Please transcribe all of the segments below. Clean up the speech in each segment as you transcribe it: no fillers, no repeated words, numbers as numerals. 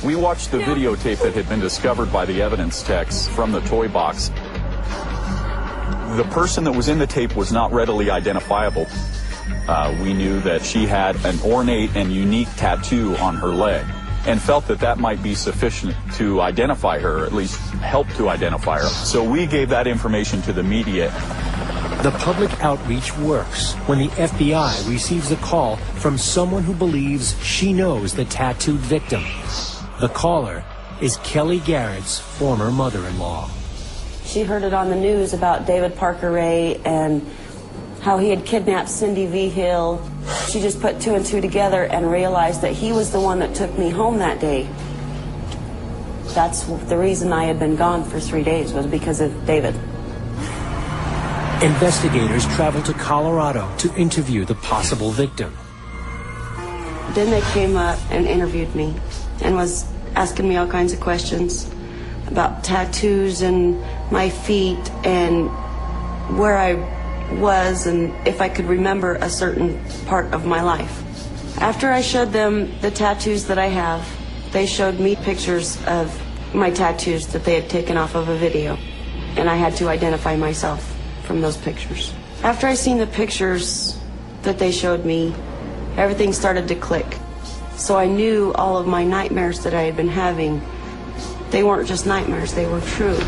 We watched the videotape that had been discovered by the evidence techs from the toy box. The person that was in the tape was not readily identifiable. We knew that she had an ornate and unique tattoo on her leg, and felt that that might be sufficient to identify her, or at least help to identify her. So we gave that information to the media. The public outreach works when the FBI receives a call from someone who believes she knows the tattooed victim. The caller is Kelly Garrett's former mother-in-law. She heard it on the news about David Parker Ray and how he had kidnapped Cindy V. Hill. She just put two and two together and realized that he was the one that took me home that day. That's the reason I had been gone for 3 days, was because of David. Investigators traveled to Colorado to interview the possible victim. Then they came up and interviewed me and was asking me all kinds of questions about tattoos and my feet and where I was and if I could remember a certain part of my life. After I showed them the tattoos that I have, they showed me pictures of my tattoos that they had taken off of a video, and I had to identify myself from those pictures. After I seen the pictures that they showed me, everything started to click. So I knew all of my nightmares that I had been having, they weren't just nightmares, they were true.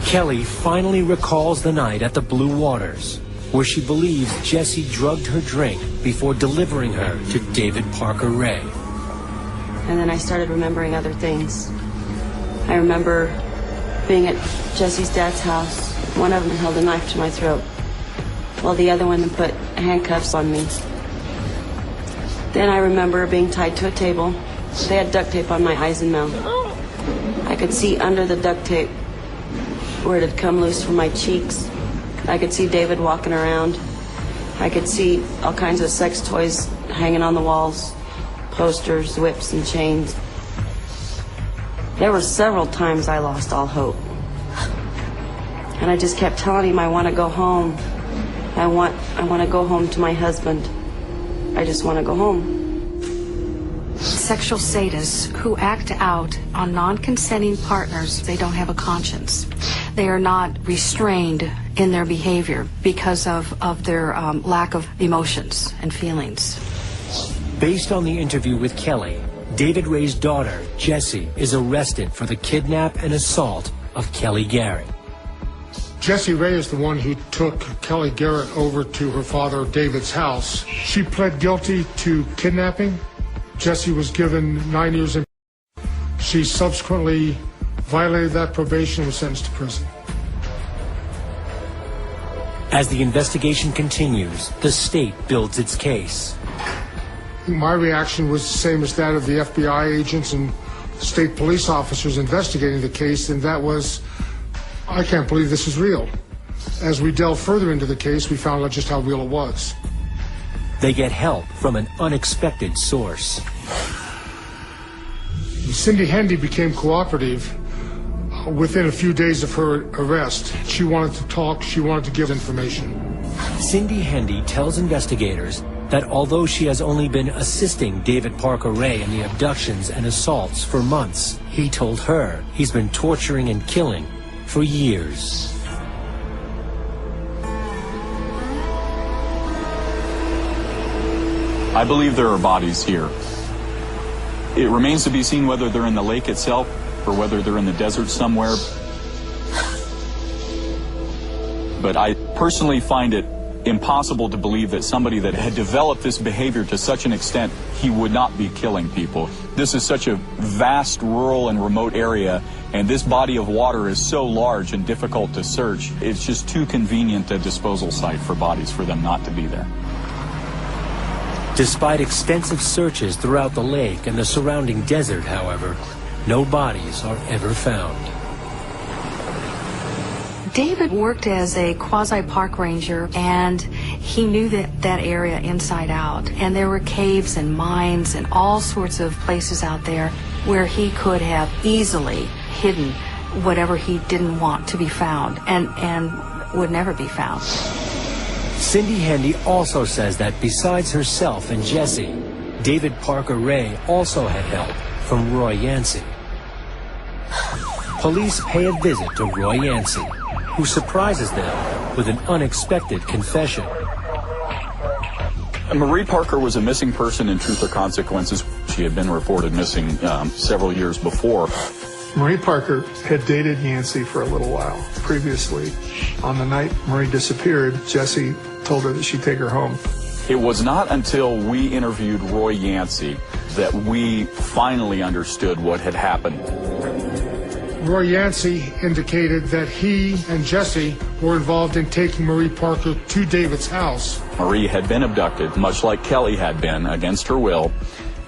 Kelly finally recalls the night at the Blue Waters, where she believes Jesse drugged her drink before delivering her to David Parker Ray. And then I started remembering other things. I remember being at Jesse's dad's house. One of them held a knife to my throat, while the other one put handcuffs on me. Then I remember being tied to a table. They had duct tape on my eyes and mouth. I could see under the duct tape where it had come loose from my cheeks. I could see David walking around. I could see all kinds of sex toys hanging on the walls, posters, whips, and chains. There were several times I lost all hope. And I just kept telling him I want to go home. I want to go home to my husband. I just want to go home. Sexual sadists who act out on non-consenting partners, they don't have a conscience. They are not restrained in their behavior because of their lack of emotions and feelings. Based on the interview with Kelly, David Ray's daughter, Jessie, is arrested for the kidnap and assault of Kelly Garrett. Jessie Ray is the one who took Kelly Garrett over to her father David's house. She pled guilty to kidnapping. Jessie was given 9 years in. She subsequently violated that probation and was sentenced to prison. As the investigation continues, the state builds its case. My reaction was the same as that of the FBI agents and state police officers investigating the case, and that was, I can't believe this is real. As we delved further into the case, we found out just how real it was. They get help from an unexpected source. Cindy Hendy became cooperative within a few days of her arrest. She wanted to talk, she wanted to give information. Cindy Hendy tells investigators that although she has only been assisting David Parker Ray in the abductions and assaults for months, he told her he's been torturing and killing for years. I believe there are bodies here. It remains to be seen whether they're in the lake itself or whether they're in the desert somewhere. But I personally find it impossible to believe that somebody that had developed this behavior to such an extent, he would not be killing people. This is such a vast, rural, and remote area, and this body of water is so large and difficult to search. It's just too convenient a disposal site for bodies for them not to be there. Despite extensive searches throughout the lake and the surrounding desert, however, no bodies are ever found. David worked as a quasi-park ranger, and he knew that area inside out. And there were caves and mines and all sorts of places out there where he could have easily hidden whatever he didn't want to be found and would never be found. Cindy Hendy also says that besides herself and Jessie, David Parker Ray also had help from Roy Yancey. Police pay a visit to Roy Yancey, who surprises them with an unexpected confession. Marie Parker was a missing person in Truth or Consequences. She had been reported missing several years before. Marie Parker had dated Yancey for a little while previously. On the night Marie disappeared, Jesse told her that she'd take her home. It was not until we interviewed Roy Yancey that we finally understood what had happened. Roy Yancey indicated that he and Jesse were involved in taking Marie Parker to David's house. Marie had been abducted, much like Kelly had been, against her will,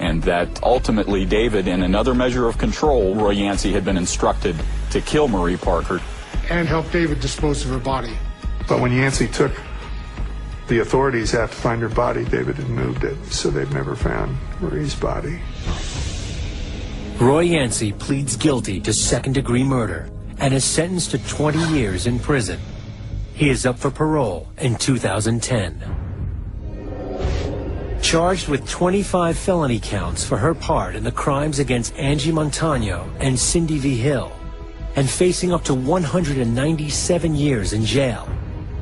and that ultimately David, in another measure of control, Roy Yancey had been instructed to kill Marie Parker. And help David dispose of her body. But when Yancey took the authorities out to find her body, David had moved it, so they've never found Marie's body. Roy Yancey pleads guilty to second-degree murder and is sentenced to 20 years in prison. He is up for parole in 2010. Charged with 25 felony counts for her part in the crimes against Angie Montano and Cindy V. Hill, and facing up to 197 years in jail,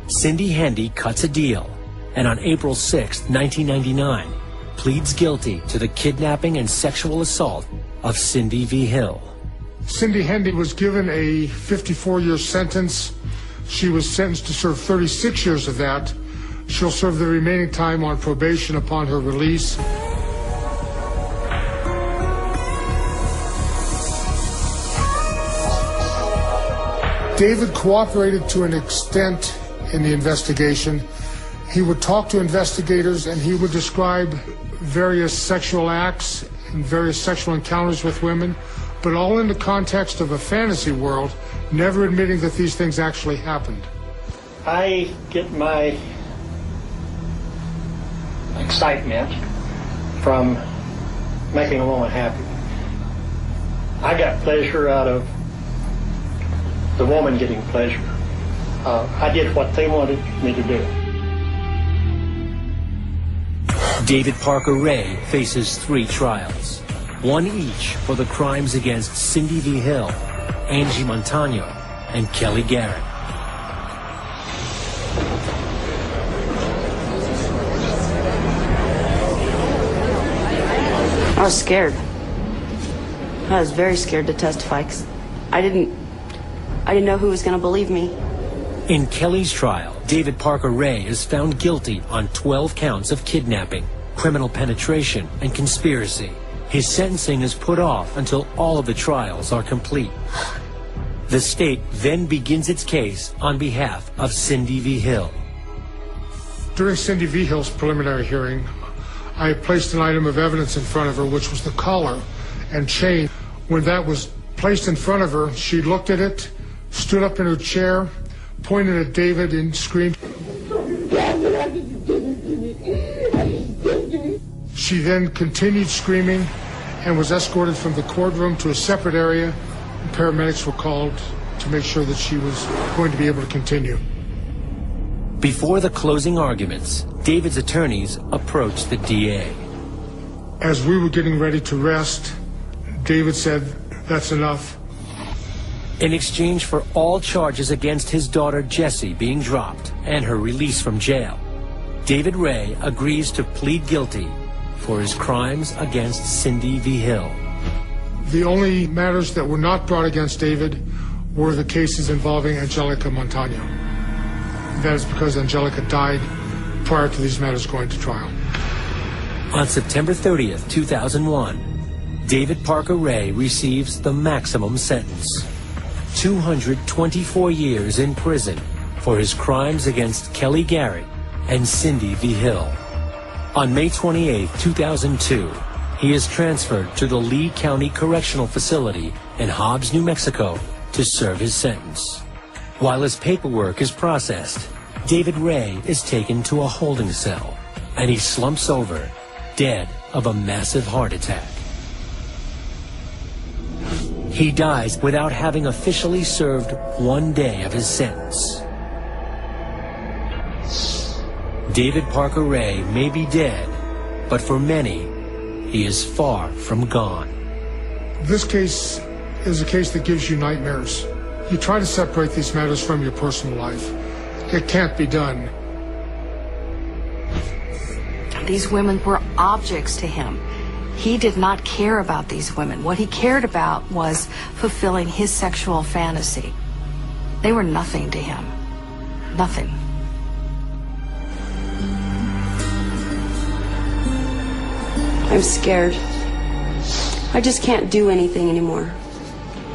Cindy Hendy cuts a deal and on April 6, 1999, pleads guilty to the kidnapping and sexual assault of Cindy V. Hill. Cindy Hendy was given a 54-year sentence. She was sentenced to serve 36 years of that. She'll serve the remaining time on probation upon her release. David cooperated to an extent in the investigation. He would talk to investigators and he would describe various sexual acts and various sexual encounters with women, but all in the context of a fantasy world, never admitting that these things actually happened. I get my excitement from making a woman happy. I got pleasure out of the woman getting pleasure. I did what they wanted me to do. David Parker Ray faces 3 trials, one each for the crimes against Cindy V. Hill, Angie Montano, and Kelly Garrett. I was scared. I was very scared to testify because I didn't know who was going to believe me. In Kelly's trial, David Parker Ray is found guilty on 12 counts of kidnapping, criminal penetration, and conspiracy. His sentencing is put off until all of the trials are complete. The state then begins its case on behalf of Cindy V. Hill. During Cindy V. Hill's preliminary hearing, I placed an item of evidence in front of her, which was the collar and chain. When that was placed in front of her, she looked at it, stood up in her chair, pointed at David and screamed. She then continued screaming and was escorted from the courtroom to a separate area. Paramedics were called to make sure that she was going to be able to continue. Before the closing arguments, David's attorneys approached the DA. As we were getting ready to rest, David said, "That's enough." In exchange for all charges against his daughter Jessie being dropped and her release from jail, David Ray agrees to plead guilty for his crimes against Cindy V. Hill. The only matters that were not brought against David were the cases involving Angelica Montano. That is because Angelica died prior to these matters going to trial. On September 30th, 2001, David Parker Ray receives the maximum sentence: 224 years in prison for his crimes against Kelly Garrett and Cindy V. Hill. On May 28, 2002, he is transferred to the Lee County Correctional Facility in Hobbs, New Mexico, to serve his sentence. While his paperwork is processed, David Ray is taken to a holding cell, and he slumps over, dead of a massive heart attack. He dies without having officially served 1 day of his sentence. David Parker Ray may be dead, but for many, he is far from gone. This case is a case that gives you nightmares. You try to separate these matters from your personal life. It can't be done. These women were objects to him. He did not care about these women. What he cared about was fulfilling his sexual fantasy. They were nothing to him. Nothing. I'm scared. I just can't do anything anymore.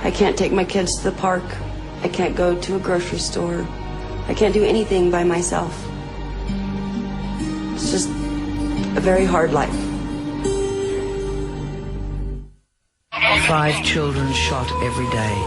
I can't take my kids to the park. I can't go to a grocery store. I can't do anything by myself. It's just a very hard life. 5 children shot every day.